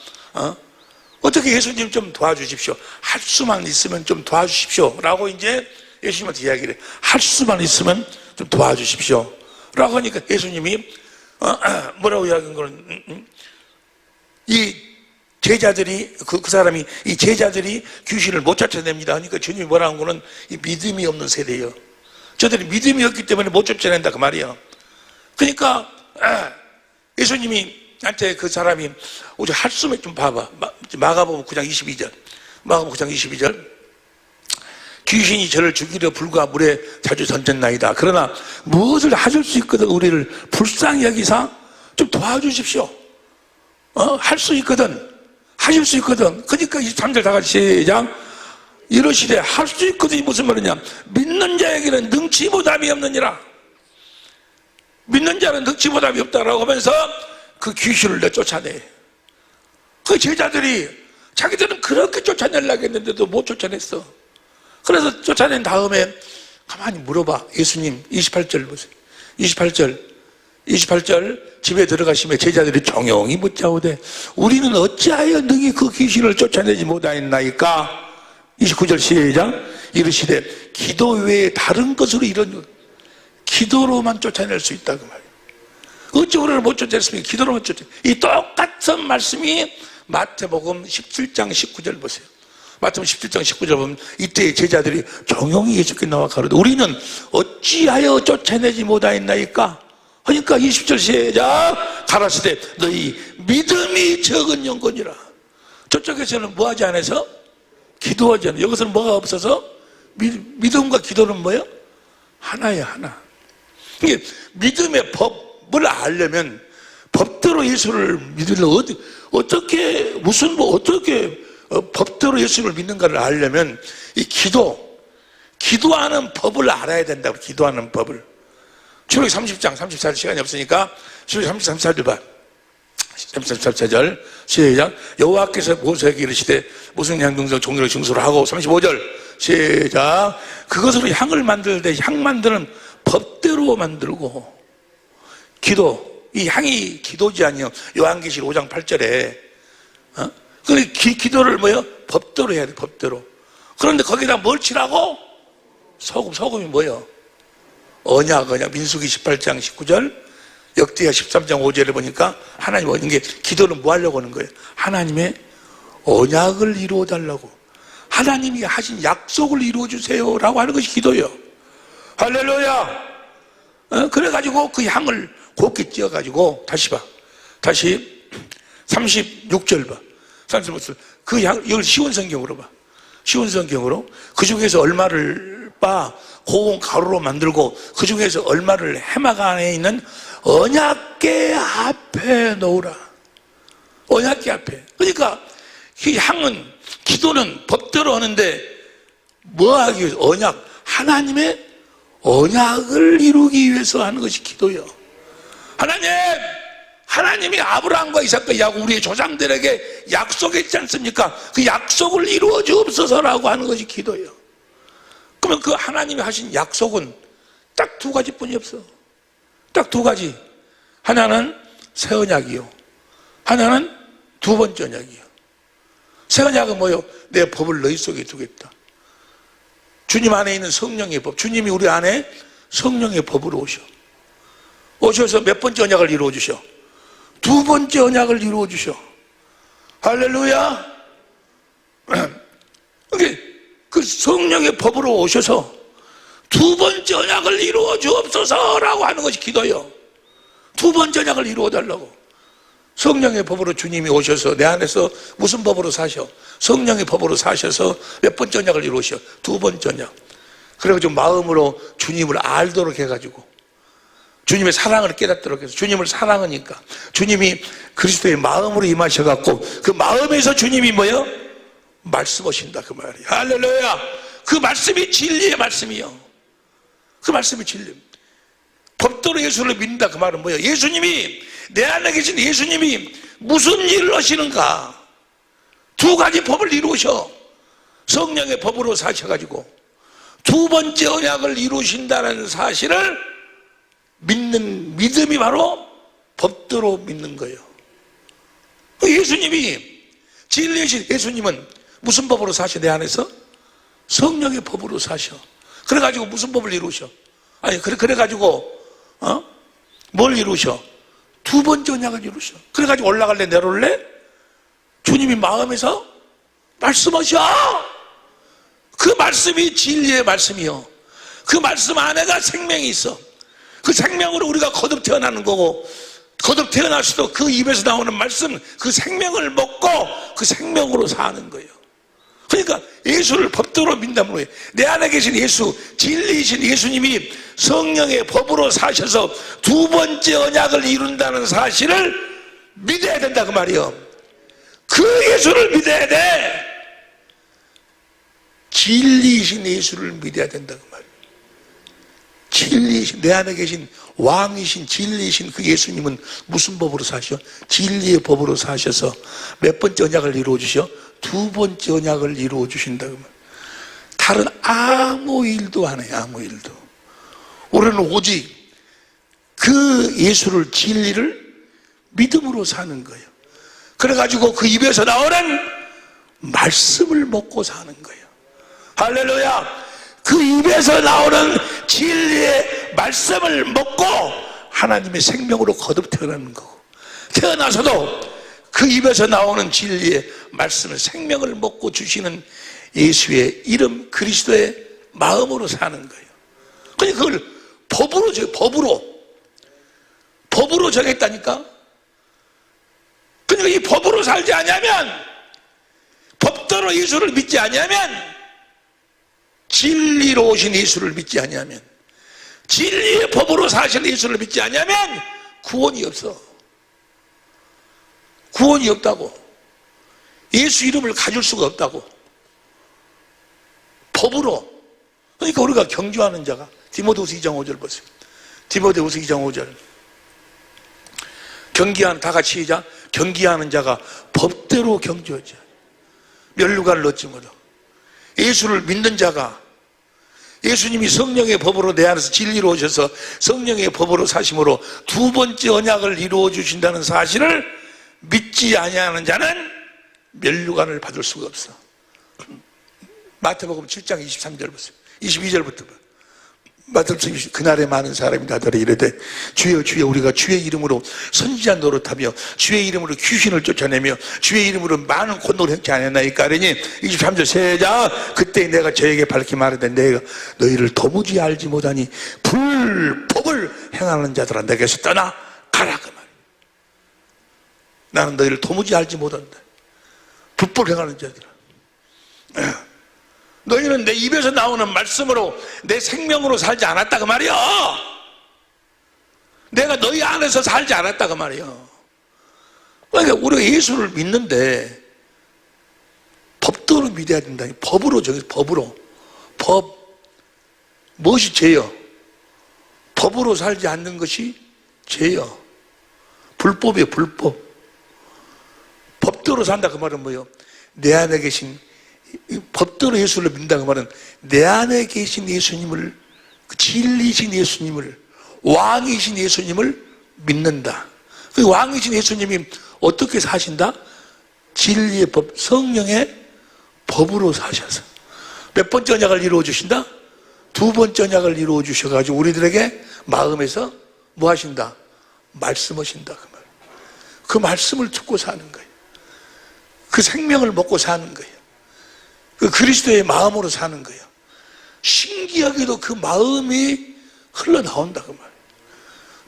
어떻게 예수님 좀 도와주십시오. 할 수만 있으면 좀 도와주십시오. 라고 이제 예수님한테 이야기를 해. 할 수만 있으면 좀 도와주십시오. 라고 하니까 예수님이 뭐라고 이야기한 거는 이 제자들이 그 사람이 이 제자들이 귀신을 못 쫓아냅니다 하니까 주님이 뭐라고 한 거는 이 믿음이 없는 세대예요. 저들이 믿음이 없기 때문에 못 쫓아낸다 그 말이에요. 그러니까 예수님이 한테 그 사람이 오직 할 수만 좀 봐봐. 마가복음 9장 22절. 마가복음 9장 22절. 귀신이 저를 죽이려 불과 물에 자주 던졌나이다. 그러나 무엇을 하실 수 있거든 우리를 불쌍히 여기사 좀 도와주십시오. 할 수 있거든. 하실 수 있거든. 그러니까 23절 다 같이 시작. 이러시되 할 수 있거든이 무슨 말이냐. 믿는 자에게는 능치보답이 없느니라. 믿는 자는 능치보답이 없다라고 하면서 그 귀신을 내쫓아내. 그 제자들이 자기들은 그렇게 쫓아내려고 했는데도 못 쫓아냈어. 그래서 쫓아낸 다음에 가만히 물어봐. 예수님 28절 보세요. 28절 집에 들어가시면 제자들이 조용히 묻자오되 우리는 어찌하여 능히 그 귀신을 쫓아내지 못하였나이까. 29절 시작. 이르시되 기도 외에 다른 것으로 이런 기도로만 쫓아낼 수 있다 그 말이에요. 어찌 우리를 못 쫓아냈습니까? 기도로만 쫓아내. 이 똑같은 말씀이 마태복음 17장 19절 보세요. 마태복음 17장 19절 보면 이때 제자들이 조용히 예수께 나와 가로되 우리는 어찌하여 쫓아내지 못하였나이까. 그러니까 20절 시작. 가라사대 너희 믿음이 적은 영혼이라. 저쪽에서는 뭐하지 않아서? 기도하지 않아요. 여기서는 뭐가 없어서? 믿음과 기도는 뭐예요? 하나예요, 하나. 이게 믿음의 법을 알려면 법대로 예수를 믿으려면 어떻게 법대로 예수를 믿는가를 알려면 이 기도하는 법을 알아야 된다고. 기도하는 법을. 출애굽기 30장 34절 시간이 없으니까 출애굽기 34절 봐. 34절 시작. 여호와께서 모세에게 이르시되 무슨 향등성 종류를 징수를 하고. 35절 시작. 그것으로 향을 만들 때 향 만드는 법대로 만들고. 기도, 이 향이 기도지 아니요. 요한계시록 5장 8절에 그 기도를 뭐예요? 법대로 해야 돼. 법대로. 그런데 거기다 뭘 칠하고? 소금이 뭐예요? 언약. 민수기 18장 19절, 역대하 13장 5절에 보니까 하나님 이게 기도는 뭐 하려고 하는 거예요? 하나님의 언약을 이루어 달라고. 하나님이 하신 약속을 이루어 주세요 라고 하는 것이 기도예요. 할렐루야. 그래가지고 그 향을 곱게 찧어가지고 다시 봐. 다시 36절 봐. 36절. 그 향, 이걸 쉬운 성경으로 봐. 쉬운 성경으로. 그 중에서 얼마를 빠 고운 가루로 만들고 그 중에서 얼마를 해막 안에 있는 언약궤 앞에 놓으라. 언약궤 앞에. 그러니까 이 향은, 기도는 법대로 하는데 뭐 하기 위해서? 언약. 하나님의 언약을 이루기 위해서 하는 것이 기도예요. 하나님이 아브라함과 이삭과 야곱 우리의 조상들에게 약속했지 않습니까? 그 약속을 이루어 주옵소서라고 하는 것이 기도예요. 그러면 그 하나님이 하신 약속은 딱 두 가지뿐이 없어. 딱 두 가지. 하나는 새 언약이요. 하나는 두 번째 언약이요. 새 언약은 뭐요? 내 법을 너희 속에 두겠다. 주님 안에 있는 성령의 법. 주님이 우리 안에 성령의 법으로 오셔서 몇 번째 언약을 이루어 주셔? 두 번째 언약을 이루어 주셔. 할렐루야. 그 성령의 법으로 오셔서 두 번째 언약을 이루어 주옵소서라고 하는 것이 기도요. 두 번째 언약을 이루어 달라고. 성령의 법으로 주님이 오셔서 내 안에서 무슨 법으로 사셔? 성령의 법으로 사셔서 몇 번째 언약을 이루으셔? 두 번째 언약. 그래가지고 마음으로 주님을 알도록 해가지고 주님의 사랑을 깨닫도록 해서 주님을 사랑하니까 주님이 그리스도의 마음으로 임하셔갖고 그 마음에서 주님이 뭐요? 말씀하신다 그 말이에요. 할렐루야. 그 말씀이 진리의 말씀이요. 그 말씀이 진리. 법도로 예수를 믿는다 그 말은 뭐예요? 예수님이 내 안에 계신 예수님이 무슨 일을 하시는가? 두 가지 법을 이루셔. 성령의 법으로 사셔가지고 두 번째 언약을 이루신다는 사실을 믿는 믿음이 바로 법도로 믿는 거예요. 예수님이 진리이신 예수님은 무슨 법으로 사셔? 내 안에서 성령의 법으로 사셔. 그래가지고 무슨 법을 이루셔? 아니 그래가지고 뭘 이루셔? 두 번째 언약을 이루셔. 그래가지고 올라갈래 내려올래? 주님이 마음에서 말씀하셔. 그 말씀이 진리의 말씀이요. 그 말씀 안에가 생명이 있어. 그 생명으로 우리가 거듭 태어나는 거고, 거듭 태어났어도 그 입에서 나오는 말씀, 그 생명을 먹고 그 생명으로 사는 거예요. 그러니까 예수를 법도로 믿다면 내 안에 계신 예수, 진리이신 예수님이 성령의 법으로 사셔서 두 번째 언약을 이룬다는 사실을 믿어야 된다 그 말이에요. 그 예수를 믿어야 돼. 진리이신 예수를 믿어야 된다 그 말이에요. 진리이신 내 안에 계신 왕이신 진리이신 그 예수님은 무슨 법으로 사셔? 진리의 법으로 사셔서 몇 번째 언약을 이루어 주셔? 두 번째 언약을 이루어 주신다 그 말이에요. 다른 아무 일도 안 해요. 아무 일도. 우리는 오직 그 예수를 진리를 믿음으로 사는 거예요. 그래가지고 그 입에서 나오는 말씀을 먹고 사는 거예요. 할렐루야. 그 입에서 나오는 진리의 말씀을 먹고 하나님의 생명으로 거듭 태어나는 거고, 태어나서도 그 입에서 나오는 진리의 말씀을 생명을 먹고 주시는 예수의 이름 그리스도의 마음으로 사는 거예요. 그러니까 그걸 법으로 정했다니까. 그러니까 이 법으로 살지 않으면, 법대로 예수를 믿지 않으면, 진리로 오신 예수를 믿지 않으면, 진리의 법으로 사신 예수를 믿지 않으면 구원이 없어. 구원이 없다고. 예수 이름을 가질 수가 없다고. 법으로. 그러니까 우리가 경주하는 자가, 디모데후서 2장 5절 보세요. 디모데후서 2장 5절. 다 같이 시작. 경기하는 자가 법대로 경주하자. 면류관을 얻지 못하. 예수를 믿는 자가, 예수님이 성령의 법으로 내 안에서 진리로 오셔서 성령의 법으로 사심으로 두 번째 언약을 이루어 주신다는 사실을 믿지 아니하는 자는 면류관을 받을 수가 없어. 마태복음 7장 23절 보세요. 22절부터 봐. 마태복음 그날에 많은 사람이 나더러 이르되 주여 주여 우리가 주의 이름으로 선지자 노릇하며 주의 이름으로 귀신을 쫓아내며 주의 이름으로 많은 권능을 행치 않았나이까 하더니 23절 시작. 그때 내가 저에게 밝히 말하되 내가 너희를 도무지 알지 못하니 불법을 행하는 자들아 내게서 떠나 가라 그 말. 나는 너희를 도무지 알지 못한다. 불법을 행하는 자들아, 너희는 내 입에서 나오는 말씀으로 내 생명으로 살지 않았다 그 말이야. 내가 너희 안에서 살지 않았다 그 말이야. 그러니까 우리가 예수를 믿는데 법도로 믿어야 된다. 법으로 정해서 법으로. 법. 무엇이 죄요? 법으로 살지 않는 것이 죄요. 불법이에요. 불법. 법도로 산다 그 말은 뭐예요? 내 안에 계신, 법대로 예수를 믿는다 그 말은 내 안에 계신 예수님을, 진리이신 예수님을, 왕이신 예수님을 믿는다. 그 왕이신 예수님이 어떻게 사신다? 진리의 법, 성령의 법으로 사셔서 몇 번째 언약을 이루어 주신다? 두 번째 언약을 이루어 주셔가지고 우리들에게 마음에서 뭐 하신다? 말씀하신다 그 말. 그 말씀을 듣고 사는 거예요. 그 생명을 먹고 사는 거예요. 그 그리스도의 마음으로 사는 거예요. 신기하게도 그 마음이 흘러나온다 그 말.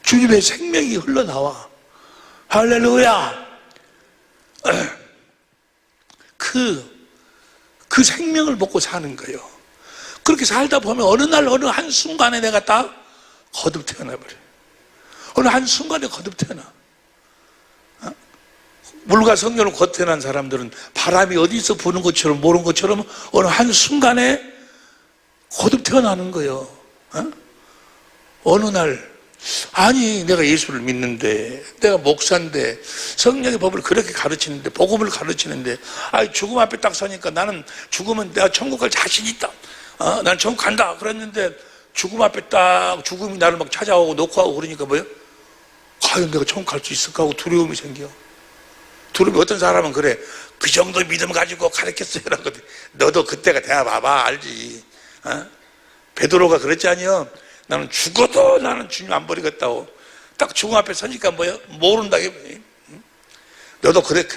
주님의 생명이 흘러나와. 할렐루야. 그 생명을 먹고 사는 거예요. 그렇게 살다 보면 어느 날 어느 한순간에 내가 딱 거듭 태어나버려요. 어느 한순간에 거듭 태어나. 물과 성령으로 거듭 태어난 사람들은 바람이 어디서 부는 것처럼 모르는 것처럼 어느 한순간에 거듭 태어나는 거예요. 어느 날 아니 내가 예수를 믿는데 내가 목사인데 성령의 법을 그렇게 가르치는데 복음을 가르치는데 죽음 앞에 딱 서니까 나는 죽으면 내가 천국 갈 자신 있다. 난 천국 간다 그랬는데 죽음 앞에 딱 죽음이 나를 막 찾아오고 녹화하고 그러니까 뭐요? 과연 내가 천국 갈 수 있을까 하고 두려움이 생겨. 두려움이. 어떤 사람은 그래, 그 정도 믿음 가지고 가르쳤어요 라고. 너도 그때가 돼야 봐봐 알지. 베드로가 그랬지 아니요? 나는 죽어도 나는 주님 안 버리겠다고. 딱 죽음 앞에 서니까 뭐야? 모른다. 너도 그래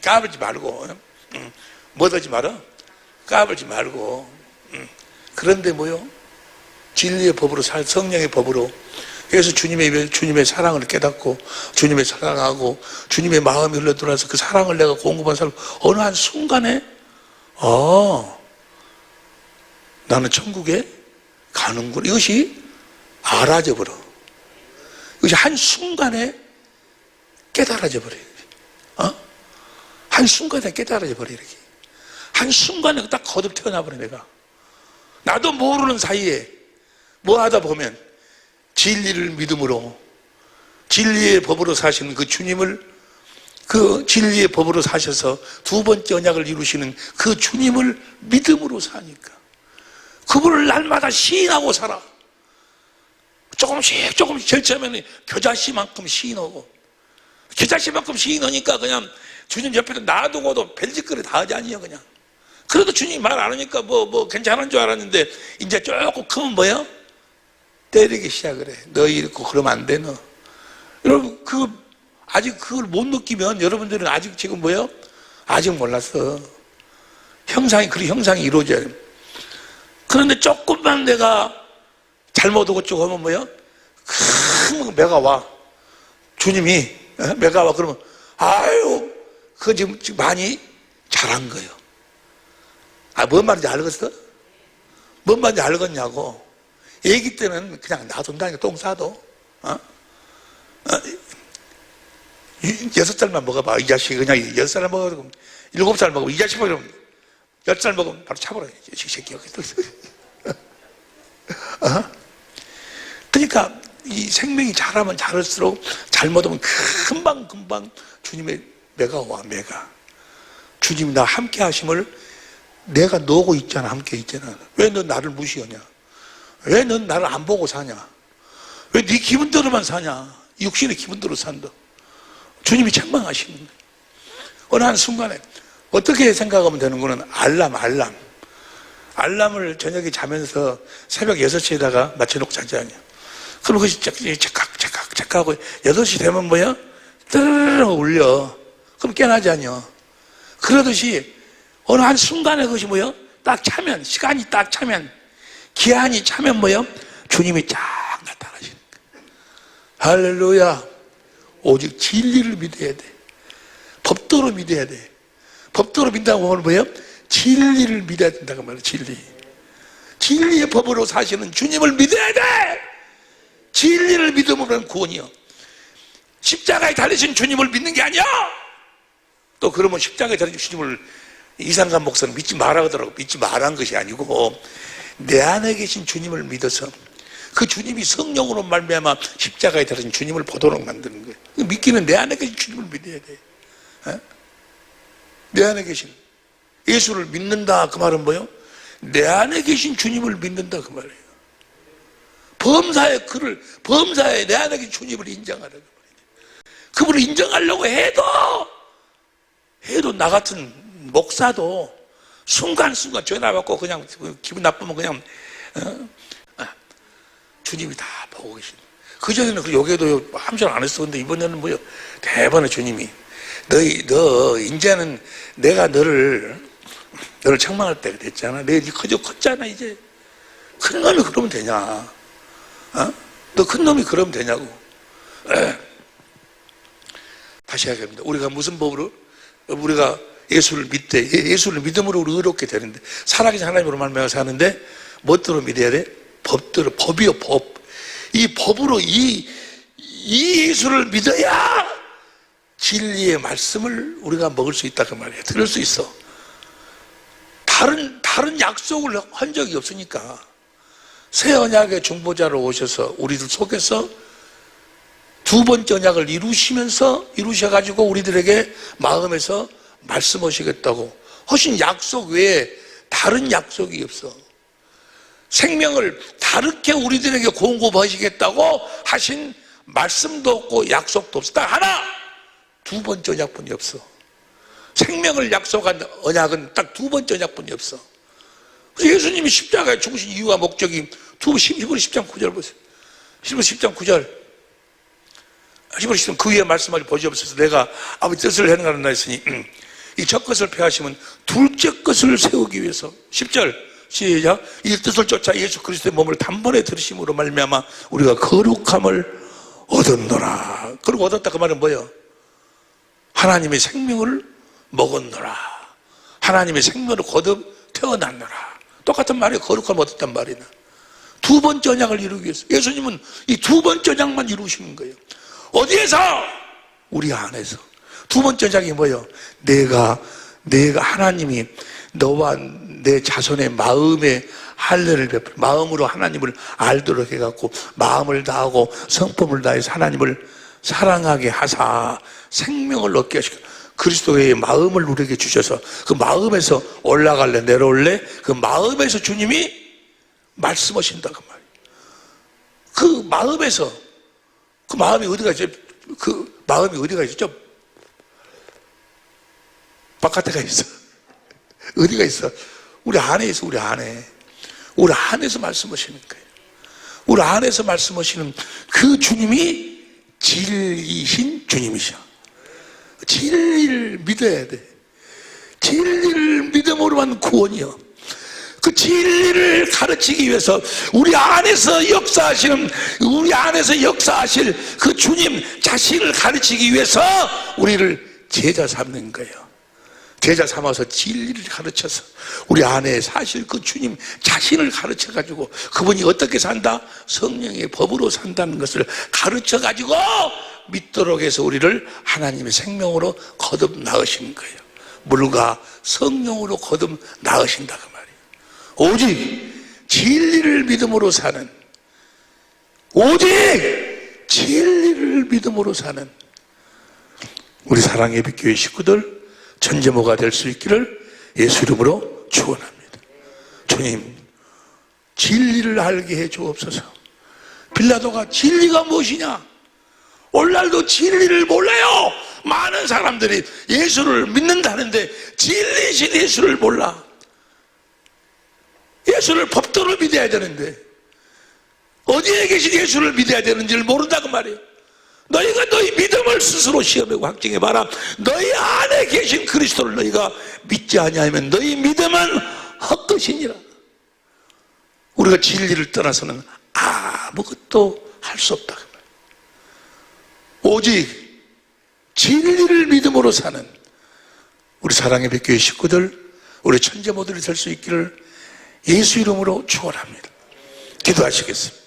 까불지 말고. 뭐 하지 말아? 까불지 말고. 그런데 뭐요? 진리의 법으로 성령의 법으로. 그래서 주님의 사랑을 깨닫고 주님의 사랑하고 주님의 마음이 흘러들어와서 그 사랑을 내가 공급한 사람 어느 한 순간에 나는 천국에 가는구나. 이것이 알아져 버려. 이것이 한순간에 깨달아져 버려요. 한순간에 깨달아져 버려. 이렇게 한순간에 딱 거듭 태어나 버려. 내가 나도 모르는 사이에 뭐 하다 보면 진리를 믿음으로 진리의 법으로 사시는 그 주님을, 그 진리의 법으로 사셔서 두 번째 언약을 이루시는 그 주님을 믿음으로 사니까 그분을 날마다 시인하고 살아. 조금씩 제일 처음에는 겨자씨만큼 시인하고, 겨자씨만큼 시인하니까 그냥 주님 옆에서 놔두고도 별짓거리 다 하지 아니에요. 그냥 그래도 주님 말 안 하니까 뭐 괜찮은 줄 알았는데 이제 조금 크면 뭐야? 때리기 시작을 해. 너 이렇게 그러면 안 돼 너. 여러분 아직 그걸 못 느끼면 여러분들은 아직 지금 뭐예요? 아직 몰랐어. 그런 형상이 이루어져야 돼. 그런데 조금만 내가 잘못 오고쭉 하면 뭐예요? 큰 매가 와. 주님이 매가 와. 그러면 아유 그거 지금 많이 잘한 거예요. 뭔 말인지 알겠어? 뭔 말인지 알겠냐고. 애기 때는 그냥 놔둔다니까. 똥 싸도 6살만 먹어봐. 이 자식이 그냥 10살 먹으면 7살 먹으면 이 자식 먹으면 10살 먹으면 바로 차버려. 이 새끼가. 그러니까 이 생명이 자라면 자랄수록 잘못하면 금방 주님의 매가 와. 매가 주님이 나 함께 하심을 내가 너고 있잖아. 함께 있잖아. 왜 너 나를 무시하냐? 왜 넌 나를 안 보고 사냐? 왜 네 기분대로만 사냐? 육신의 기분대로 산다. 주님이 책망하시는 거예요. 어느 한순간에 어떻게 생각하면 되는 거는 알람을 저녁에 자면서 새벽 6시에다가 맞춰놓고 자지 않냐? 그럼 그것이 착각 하고 8시 되면 뭐야? 뜨르르르 울려. 그럼 깨나지 않냐? 그러듯이 어느 한순간에 그것이 뭐야? 딱 차면, 시간이 딱 차면, 기한이 차면 뭐예요? 주님이 쫙 나타나시는 거예요. 할렐루야. 오직 진리를 믿어야 돼. 법도로 믿어야 돼. 법도로 믿다고 하면 뭐예요? 진리를 믿어야 된다고 말이에요. 진리의 법으로 사시는 주님을 믿어야 돼. 진리를 믿음으로는 구원이요. 십자가에 달리신 주님을 믿는 게 아니야. 또 그러면 십자가에 달리신 주님을 이상간 목사는 믿지 말아 하더라고. 믿지 말한 것이 아니고 내 안에 계신 주님을 믿어서 그 주님이 성령으로 말미암아 십자가에 달리신 주님을 보도록 만드는 거예요. 믿기는 내 안에 계신 주님을 믿어야 돼. 내 안에 계신 예수를 믿는다 그 말은 뭐예요? 내 안에 계신 주님을 믿는다 그 말이에요. 범사에 내 안에 계신 주님을 인정하라고 말이에요. 그분을 인정하려고 해도 나 같은 목사도 순간순간 전화 받고 그냥 기분 나쁘면 그냥 주님이 다 보고 계시네. 그전에는 그 요괴도 함정 안 했어. 근데 이번에는 뭐요? 대번에 주님이 너 이제는 내가 너를 너를 책망할 때가 됐잖아. 내 니 커져 컸잖아. 이제 큰 놈이 그러면 되냐? 어? 너 큰 놈이 그러면 되냐고. 다시 이야기합니다. 우리가 무슨 법으로 우리가 예수를 믿되 예수를 믿음으로 우리 의롭게 되는데, 살아계신 하나님으로 말미암아 사는데 뭐대로 믿어야 돼? 법대로. 법이요, 법. 이 법으로 이 예수를 믿어야 진리의 말씀을 우리가 먹을 수 있다 그 말이에요. 들을 수 있어. 다른 약속을 한 적이 없으니까. 새 언약의 중보자로 오셔서 우리들 속에서 두 번째 언약을 이루셔가지고 우리들에게 마음에서 말씀하시겠다고 하신 약속 외에 다른 약속이 없어. 생명을 다르게 우리들에게 공급하시겠다고 하신 말씀도 없고 약속도 없어. 딱 하나, 두 번째 언약뿐이 없어. 생명을 약속한 언약은 딱 두 번째 언약뿐이 없어. 그래서 예수님이 십자가에 죽으신 이유와 목적이 히브리 10장 9절 보세요. 히브리 10장 9절. 히브리 10장 그 위에 말씀하지 보시옵소서. 내가 아버지 뜻을 행하는다 했으니 이 첫 것을 폐하시면 둘째 것을 세우기 위해서. 10절 시작. 이 뜻을 쫓아 예수 그리스도의 몸을 단번에 들으심으로 말미암아 우리가 거룩함을 얻었노라. 그리고 얻었다 그 말은 뭐예요? 하나님의 생명을 먹었노라. 하나님의 생명을 거듭 태어났노라. 똑같은 말이에요. 거룩함을 얻었단 말이나. 두 번째 언약을 이루기 위해서. 예수님은 이 두 번째 언약만 이루시는 거예요. 어디에서? 우리 안에서. 두 번째 언약이 뭐예요? 내가 하나님이 너와 내 자손의 마음에 할례를 베풀어 마음으로 하나님을 알도록 해갖고 마음을 다하고 성품을 다해서 하나님을 사랑하게 하사 생명을 얻게 하시고 그리스도의 마음을 우리에게 주셔서 그 마음에서 올라갈래 내려올래 그 마음에서 주님이 말씀하신다 그 말이에요. 그 마음에서 그 마음이 어디가 있죠? 그 마음이 어디가 있죠? 바깥에가 있어. 어디가 있어? 우리 안에 있어. 우리 안에. 우리 안에서 말씀하시는 거예요. 우리 안에서 말씀하시는 그 주님이 진리이신 주님이셔. 진리를 믿어야 돼. 진리를 믿음으로만 구원이요. 그 진리를 가르치기 위해서 우리 안에서 역사하시는, 우리 안에서 역사하실 그 주님 자신을 가르치기 위해서 우리를 제자 삼는 거예요. 제자 삼아서 진리를 가르쳐서 우리 안에 사실 그 주님 자신을 가르쳐가지고 그분이 어떻게 산다? 성령의 법으로 산다는 것을 가르쳐가지고 믿도록 해서 우리를 하나님의 생명으로 거듭 낳으신 거예요. 물과 성령으로 거듭 낳으신다 그 말이에요. 오직 진리를 믿음으로 사는, 오직 진리를 믿음으로 사는 우리 사랑의 빛교회 식구들 전제모가 될 수 있기를 예수 이름으로 축원합니다. 주님, 진리를 알게 해 주옵소서. 빌라도가 진리가 무엇이냐? 오늘날도 진리를 몰라요. 많은 사람들이 예수를 믿는다는데 진리이신 예수를 몰라. 예수를 법도로 믿어야 되는데 어디에 계신 예수를 믿어야 되는지를 모른다고 말이에요. 너희가 너희 믿음을 스스로 시험하고 확증해봐라. 너희 안에 계신 그리스도를 너희가 믿지 아니하면 너희 믿음은 헛것이니라. 우리가 진리를 떠나서는 아무것도 할 수 없다. 오직 진리를 믿음으로 사는 우리 사랑의 백교회 식구들, 우리 천재모들이 될 수 있기를 예수 이름으로 축원합니다. 기도하시겠습니다.